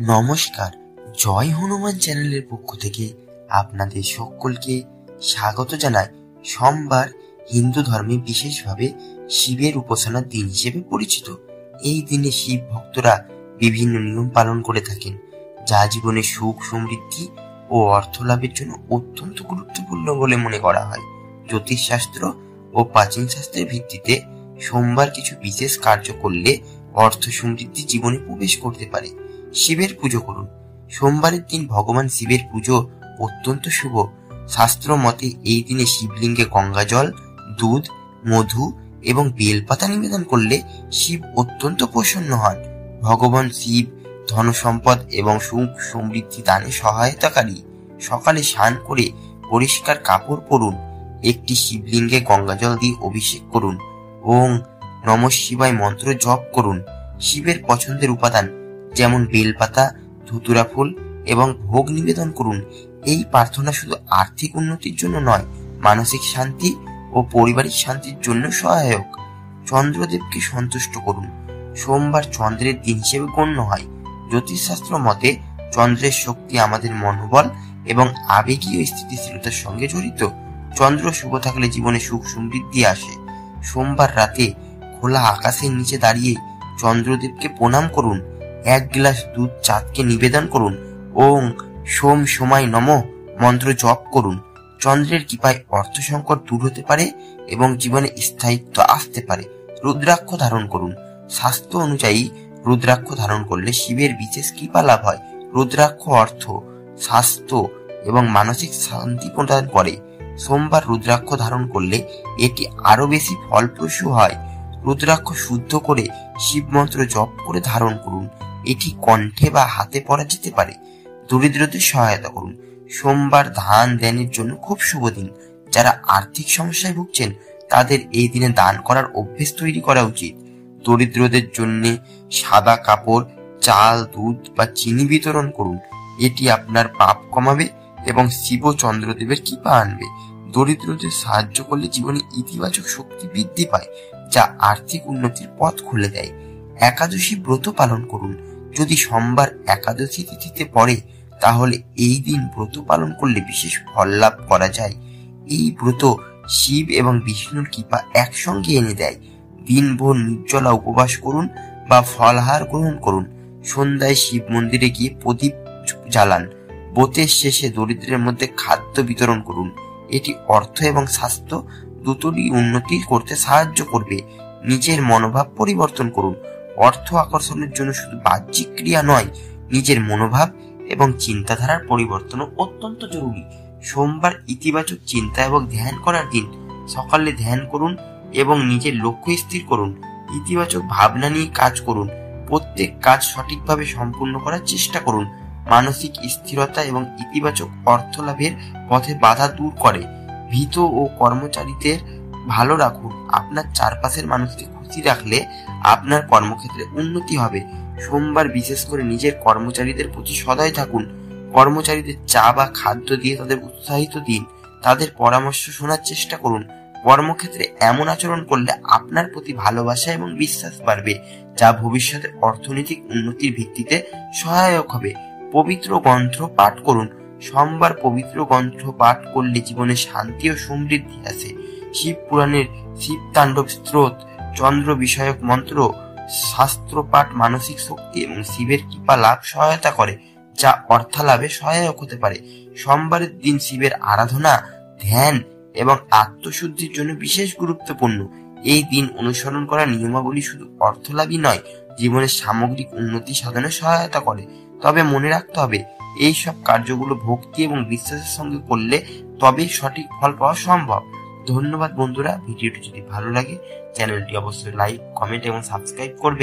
নমস্কার, জয় হনুমান চ্যানেলের পক্ষ থেকে আপনাদের সকলকে স্বাগত জানাই। সোমবার হিন্দু ধর্মে বিশেষভাবে শিবের উপাসনার দিন হিসেবে পরিচিত। এই দিনে শিব ভক্তরা বিভিন্ন নিয়ম পালন করে থাকেন, যা জীবনে সুখ, সমৃদ্ধি ও অর্থ লাভের জন্য অত্যন্ত গুরুত্বপূর্ণ বলে মনে করা হয়। জ্যোতিষশাস্ত্র ও প্রাচীন শাস্ত্রের ভিত্তিতে সোমবার কিছু বিশেষ কার্য করলে অর্থ সমৃদ্ধি জীবনে প্রবেশ করতে পারে। শিবের পুজো করুন। সোমবারের দিন ভগবান শিবের পুজো অত্যন্ত শুভ। শাস্ত্র মতে এই দিনে শিবলিঙ্গে গঙ্গা জল, দুধ, মধু এবং বেলপাতা নিবেদন করলে শিব অত্যন্ত প্রসন্ন হন। ভগবান শিব ধন সম্পদ এবং সুখ সমৃদ্ধি দানে সহায়তাকারী। সকালে স্নান করে পরিষ্কার কাপড় পরুন। একটি শিবলিঙ্গে গঙ্গা জল দিয়ে অভিষেক করুন। ওং নমঃ শিবায় মন্ত্র জপ করুন। শিবের পছন্দের উপাদান যেমন বেলপাতা, ধুতুরা ফুল এবং ভোগ নিবেদন করুন। এই প্রার্থনা শুধু আর্থিক উন্নতির জন্য নয়, মানসিক শান্তি ও পারিবারিক শান্তির জন্য সহায়ক। চন্দ্রদেবকে সন্তুষ্ট করুন। সোমবার চন্দ্রের দিন হিসেবে গণ্য হয়। জ্যোতিষশাস্ত্র মতে চন্দ্রের শক্তি আমাদের মনোবল এবং আবেগীয় স্থিতিশীলতার সঙ্গে জড়িত। চন্দ্র শুভ থাকলে জীবনে সুখ সমৃদ্ধি আসে। সোমবার রাতে খোলা আকাশের নিচে দাঁড়িয়ে চন্দ্রদেবকে প্রণাম করুন। এক গ্লাস দুধ চাঁদকে নিবেদন করুন। ওং সোম সোমায় নমঃ মন্ত্র জপ করুন। চন্দ্রের কৃপায় অর্থ সংকট দূর হতে পারে এবং জীবনে স্থায়িত্ব আসতে পারে। রুদ্রাক্ষ ধারণ করুন। শাস্ত্র অনুযায়ী রুদ্রাক্ষ ধারণ করলে শিবের বিশেষ কৃপা লাভ হয়। রুদ্রাক্ষ অর্থ, স্বাস্থ্য এবং মানসিক শান্তি প্রদান করে। সোমবার রুদ্রাক্ষ ধারণ করলে এটি আরো বেশি ফলপ্রসূ হয়। রুদ্রাক্ষ শুদ্ধ করে শিব মন্ত্র জপ করে ধারণ করুন। এটি কণ্ঠে বা হাতে পরা যেতে পারে। দরিদ্রদের সহায়তা করুন। সোমবার দান ধ্যানের জন্য খুব শুভ দিন। যারা আর্থিক সমস্যায় ভুগছেন তাদের এই দিনে দান করার অভ্যেস তৈরি করা উচিত। দরিদ্রদের জন্য সাদা কাপড়, চাল, দুধ বা চিনি বিতরণ করুন। এটি আপনার পাপ কমাবে এবং শিব ও চন্দ্রদেবের কৃপা আনবে। দরিদ্রদের সাহায্য করলে জীবনে ইতিবাচক শক্তি বৃদ্ধি পায়, যা আর্থিক উন্নতির পথ খুলে দেয়। একাদশী ব্রত পালন করুন। যদি সোমবার একাদশী তিথিতে পড়ে তাহলে এই দিন ব্রত পালন করলে বিশেষ ফল লাভ করা যায়। এই ব্রত শিব এবং বিষ্ণুর কৃপা একসঙ্গে এনে দেয়। দিনভর নির্জলা উপবাস করুন বা ফলাহার গ্রহণ করুন। সন্ধ্যায় শিব মন্দিরে গিয়ে প্রদীপ জ্বালান। ব্রতের শেষে দরিদ্রের মধ্যে খাদ্য বিতরণ করুন। এটি অর্থ এবং স্বাস্থ্য দুটোরই উন্নতি করতে সাহায্য করবে। নিজের মনোভাব পরিবর্তন করুন। অর্থ আকর্ষণের জন্য শুধু বাহ্যিক ক্রিয়া নয়, নিজের মনোভাব এবং চিন্তাধারার পরিবর্তনও অত্যন্ত জরুরি। সোমবার ইতিবাচক চিন্তা এবং ধ্যান করার দিন। সকালে ধ্যান করুন এবং নিজের লক্ষ্য স্থির করুন। ইতিবাচক ভাবনা নিয়ে কাজ করুন। প্রত্যেক কাজ সঠিকভাবে সম্পূর্ণ করার চেষ্টা করুন। মানসিক স্থিরতা এবং ইতিবাচক অর্থ লাভের পথে বাধা দূর করে। ভীত ও কর্মচারীদের ভালো রাখুন। আপনার চারপাশের মানুষকে খুশি রাখলে আপনার কর্মক্ষেত্রে উন্নতি হবে। সোমবার বিশেষ করে নিজের কর্মচারীদের প্রতি সদয় থাকুন। কর্মচারীদের চা বা খাদ্য দিয়ে তাদের উৎসাহিত দিন। তাদের পরামর্শ শোনার চেষ্টা করুন। কর্মক্ষেত্রে এমন আচরণ করলে আপনার প্রতি ভালোবাসা এবং বিশ্বাস বাড়বে, যা ভবিষ্যতে অর্থনৈতিক উন্নতির ভিত্তিতে সহায়ক হবে। পবিত্র গ্রন্থ পাঠ করুন। সোমবার পবিত্র গ্রন্থ পাঠ করলে জীবনে শান্তি ও সমৃদ্ধি আসে। শিব পুরাণের শিব তাণ্ডব স্তোত্র, চন্দ্র বিষয়ক মন্ত্র, শাস্ত্র পাঠ মানসিক শক্তি এবং শিবের কৃপা লাভ সহায়তা করে, যা অর্থালাভে সহায়ক হতে পারে। সোমবারের দিন শিবের আরাধনা, ধ্যান এবং আত্মশুদ্ধির জন্য বিশেষ গুরুত্বপূর্ণ। এই দিন অনুসরণ করা নিয়মাবলী শুধু অর্থলাভই নয়, জীবনের সামগ্রিক উন্নতি সাধনে সহায়তা করে। তবে মনে রাখতে হবে, এই সব কার্যগুলো ভক্তি এবং বিশ্বাসের সঙ্গে করলে তবেই সঠিক ফল পাওয়া সম্ভব। ধন্যবাদ বন্ধুরা। ভিডিওটি যদি ভালো লাগে চ্যানেলটি অবশ্যই লাইক, কমেন্ট এবং সাবস্ক্রাইব করবে।